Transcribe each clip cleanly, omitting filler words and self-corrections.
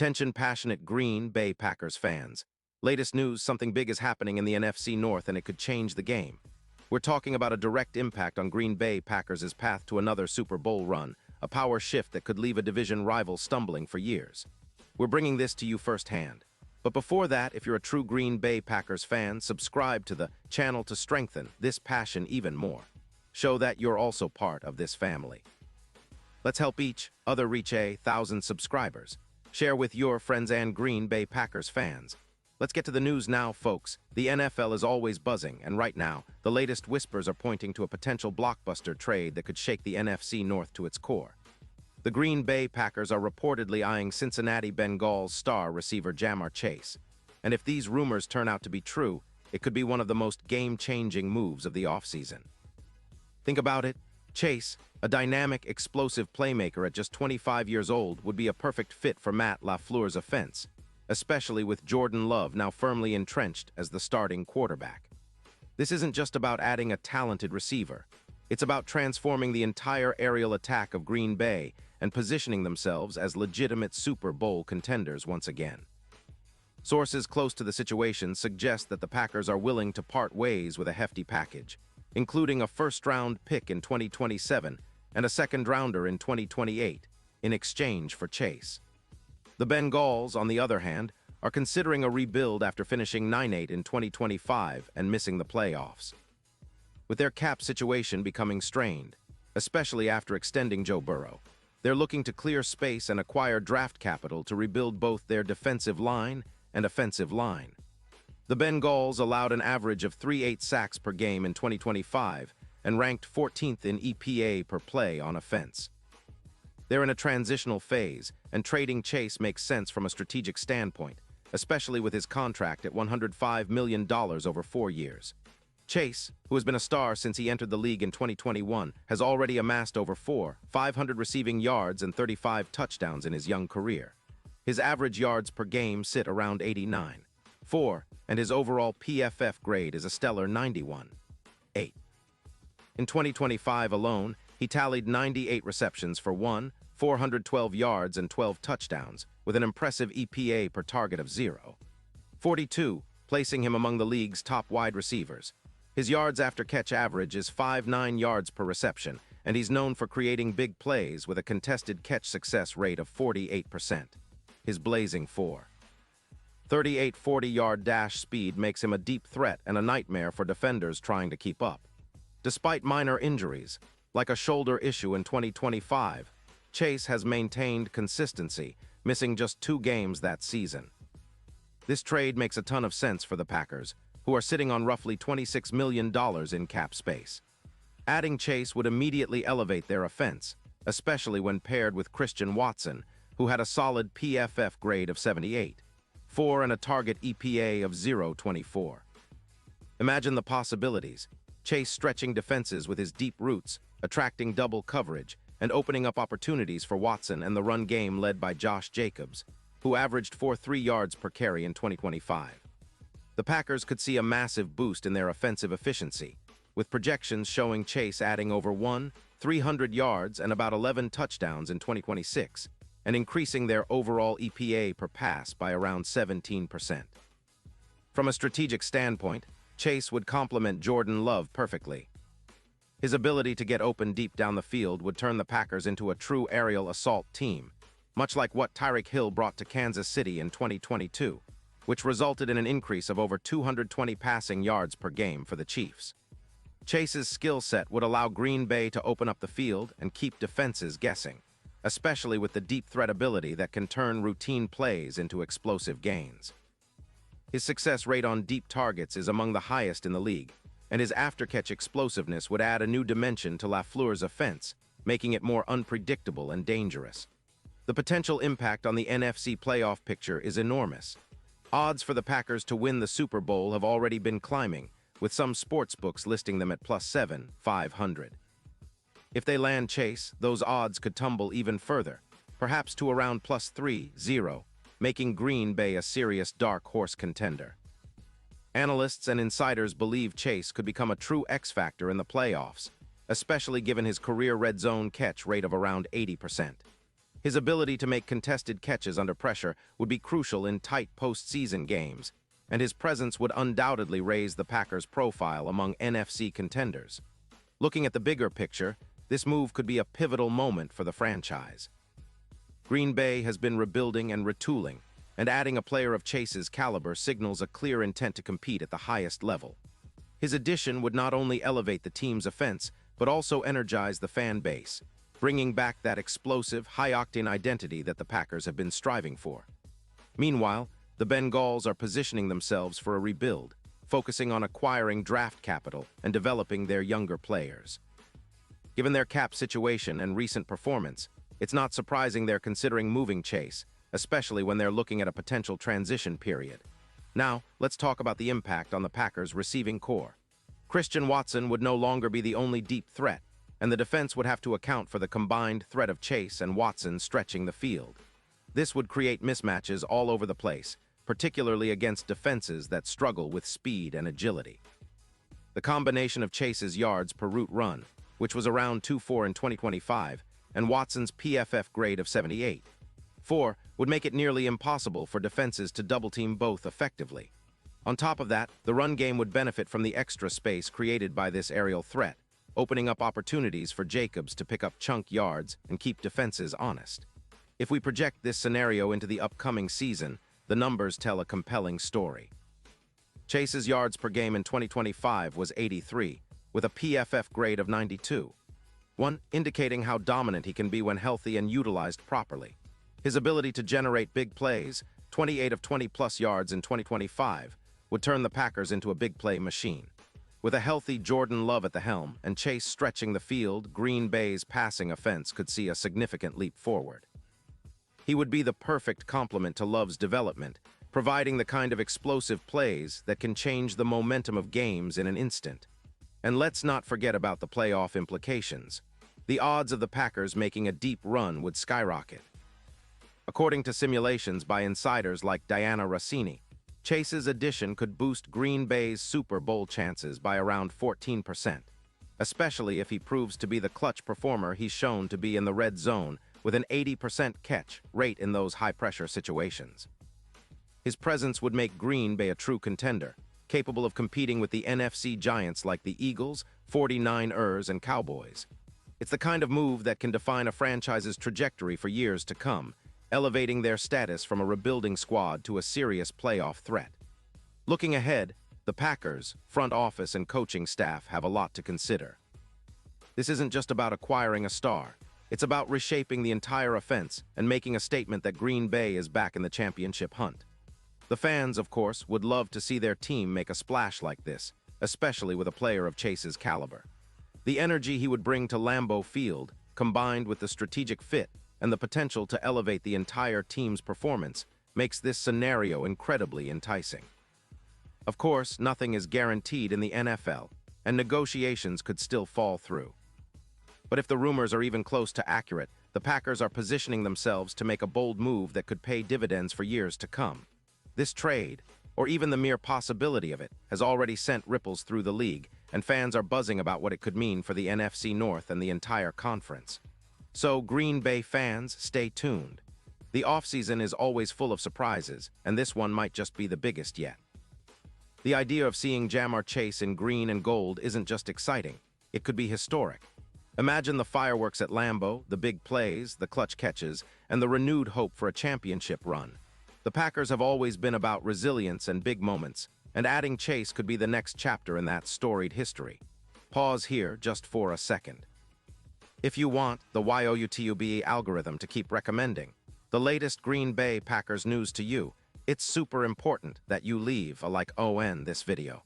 Attention passionate Green Bay Packers fans. Latest news, something big is happening in the NFC North and it could change the game. We're talking about a direct impact on Green Bay Packers' path to another Super Bowl run, a power shift that could leave a division rival stumbling for years. We're bringing this to you firsthand. But before that, if you're a true Green Bay Packers fan, subscribe to the channel to strengthen this passion even more. Show that you're also part of this family. Let's help each other reach 1,000 subscribers. Share with your friends and Green Bay Packers fans. Let's get to the news now, folks. The NFL is always buzzing, and right now, the latest whispers are pointing to a potential blockbuster trade that could shake the NFC North to its core. The Green Bay Packers are reportedly eyeing Cincinnati Bengals star receiver Ja'Marr Chase. And if these rumors turn out to be true, it could be one of the most game-changing moves of the offseason. Think about it. Chase, a dynamic, explosive playmaker at just 25 years old, would be a perfect fit for Matt LaFleur's offense, especially with Jordan Love now firmly entrenched as the starting quarterback. This isn't just about adding a talented receiver. It's about transforming the entire aerial attack of Green Bay and positioning themselves as legitimate Super Bowl contenders once again. Sources close to the situation suggest that the Packers are willing to part ways with a hefty package, including a first-round pick in 2027 and a second-rounder in 2028, in exchange for Chase. The Bengals, on the other hand, are considering a rebuild after finishing 9-8 in 2025 and missing the playoffs. With their cap situation becoming strained, especially after extending Joe Burrow, they're looking to clear space and acquire draft capital to rebuild both their defensive line and offensive line. The Bengals allowed an average of 3.8 sacks per game in 2025 and ranked 14th in EPA per play on offense. They're in a transitional phase, and trading Chase makes sense from a strategic standpoint, especially with his contract at $105 million over 4 years. Chase, who has been a star since he entered the league in 2021, has already amassed over 500 receiving yards and 35 touchdowns in his young career. His average yards per game sit around 89. And his overall PFF grade is a stellar 91.8. In 2025 alone, he tallied 98 receptions for 412 yards and 12 touchdowns, with an impressive EPA per target of 0.42, placing him among the league's top wide receivers. His yards after catch average is 5.9 yards per reception, and he's known for creating big plays with a contested catch success rate of 48%. His blazing 38 40-yard dash speed makes him a deep threat and a nightmare for defenders trying to keep up. Despite minor injuries, like a shoulder issue in 2025, Chase has maintained consistency, missing just 2 games that season. This trade makes a ton of sense for the Packers, who are sitting on roughly $26 million in cap space. Adding Chase would immediately elevate their offense, especially when paired with Christian Watson, who had a solid PFF grade of 78. And a target EPA of 0.24. Imagine the possibilities. Chase stretching defenses with his deep roots, attracting double coverage, and opening up opportunities for Watson and the run game led by Josh Jacobs, who averaged 4.3 yards per carry in 2025. The Packers could see a massive boost in their offensive efficiency, with projections showing Chase adding over 300 yards and about 11 touchdowns in 2026. And increasing their overall EPA per pass by around 17%. From a strategic standpoint, Chase would complement Jordan Love perfectly. His ability to get open deep down the field would turn the Packers into a true aerial assault team, much like what Tyreek Hill brought to Kansas City in 2022, which resulted in an increase of over 220 passing yards per game for the Chiefs. Chase's skill set would allow Green Bay to open up the field and keep defenses guessing, especially with the deep threat ability that can turn routine plays into explosive gains. His success rate on deep targets is among the highest in the league, and his after-catch explosiveness would add a new dimension to LaFleur's offense, making it more unpredictable and dangerous. The potential impact on the NFC playoff picture is enormous. Odds for the Packers to win the Super Bowl have already been climbing, with some sportsbooks listing them at +7,500. If they land Chase, those odds could tumble even further, perhaps to around +3,0, making Green Bay a serious dark horse contender. Analysts and insiders believe Chase could become a true X-factor in the playoffs, especially given his career red zone catch rate of around 80%. His ability to make contested catches under pressure would be crucial in tight postseason games, and his presence would undoubtedly raise the Packers' profile among NFC contenders. Looking at the bigger picture, this move could be a pivotal moment for the franchise. Green Bay has been rebuilding and retooling, and adding a player of Chase's caliber signals a clear intent to compete at the highest level. His addition would not only elevate the team's offense, but also energize the fan base, bringing back that explosive, high-octane identity that the Packers have been striving for. Meanwhile, the Bengals are positioning themselves for a rebuild, focusing on acquiring draft capital and developing their younger players. Given their cap situation and recent performance, it's not surprising they're considering moving Chase, especially when they're looking at a potential transition period. Now, let's talk about the impact on the Packers' receiving core. Christian Watson would no longer be the only deep threat, and the defense would have to account for the combined threat of Chase and Watson stretching the field. This would create mismatches all over the place, particularly against defenses that struggle with speed and agility. The combination of Chase's yards per route run, which was around 2.4 in 2025, and Watson's PFF grade of 78.4 would make it nearly impossible for defenses to double-team both effectively. On top of that, the run game would benefit from the extra space created by this aerial threat, opening up opportunities for Jacobs to pick up chunk yards and keep defenses honest. If we project this scenario into the upcoming season, the numbers tell a compelling story. Chase's yards per game in 2025 was 83, with a PFF grade of 92.1, indicating how dominant he can be when healthy and utilized properly. His ability to generate big plays, 28 of 20-plus yards in 2025, would turn the Packers into a big play machine. With a healthy Jordan Love at the helm and Chase stretching the field, Green Bay's passing offense could see a significant leap forward. He would be the perfect complement to Love's development, providing the kind of explosive plays that can change the momentum of games in an instant. And let's not forget about the playoff implications. The odds of the Packers making a deep run would skyrocket. According to simulations by insiders like Diana Rossini, Chase's addition could boost Green Bay's Super Bowl chances by around 14%, especially if he proves to be the clutch performer he's shown to be in the red zone with an 80% catch rate in those high-pressure situations. His presence would make Green Bay a true contender, capable of competing with the NFC giants like the Eagles, 49ers, and Cowboys. It's the kind of move that can define a franchise's trajectory for years to come, elevating their status from a rebuilding squad to a serious playoff threat. Looking ahead, the Packers, front office, and coaching staff have a lot to consider. This isn't just about acquiring a star. It's about reshaping the entire offense and making a statement that Green Bay is back in the championship hunt. The fans, of course, would love to see their team make a splash like this, especially with a player of Chase's caliber. The energy he would bring to Lambeau Field, combined with the strategic fit and the potential to elevate the entire team's performance, makes this scenario incredibly enticing. Of course, nothing is guaranteed in the NFL, and negotiations could still fall through. But if the rumors are even close to accurate, the Packers are positioning themselves to make a bold move that could pay dividends for years to come. This trade, or even the mere possibility of it, has already sent ripples through the league, and fans are buzzing about what it could mean for the NFC North and the entire conference. So, Green Bay fans, stay tuned. The offseason is always full of surprises, and this one might just be the biggest yet. The idea of seeing Ja'Marr Chase in green and gold isn't just exciting, it could be historic. Imagine the fireworks at Lambeau, the big plays, the clutch catches, and the renewed hope for a championship run. The Packers have always been about resilience and big moments, and adding Chase could be the next chapter in that storied history. Pause here just for a second. If you want the YOUTUBE algorithm to keep recommending the latest Green Bay Packers news to you, it's super important that you leave a like on this video.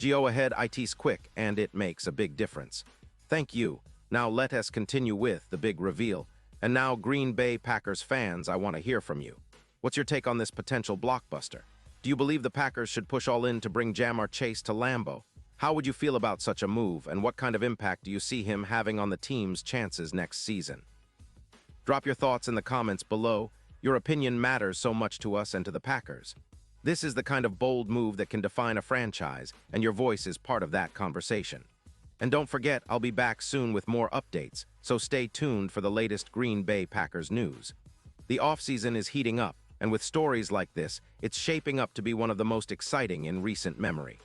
Go ahead, it's quick and it makes a big difference. Thank you. Now let us continue with the big reveal. And now, Green Bay Packers fans, I want to hear from you. What's your take on this potential blockbuster? Do you believe the Packers should push all in to bring Ja'Marr Chase to Lambeau? How would you feel about such a move, and what kind of impact do you see him having on the team's chances next season? Drop your thoughts in the comments below. Your opinion matters so much to us and to the Packers. This is the kind of bold move that can define a franchise, and your voice is part of that conversation. And don't forget, I'll be back soon with more updates, so stay tuned for the latest Green Bay Packers news. The offseason is heating up, and with stories like this, it's shaping up to be one of the most exciting in recent memory.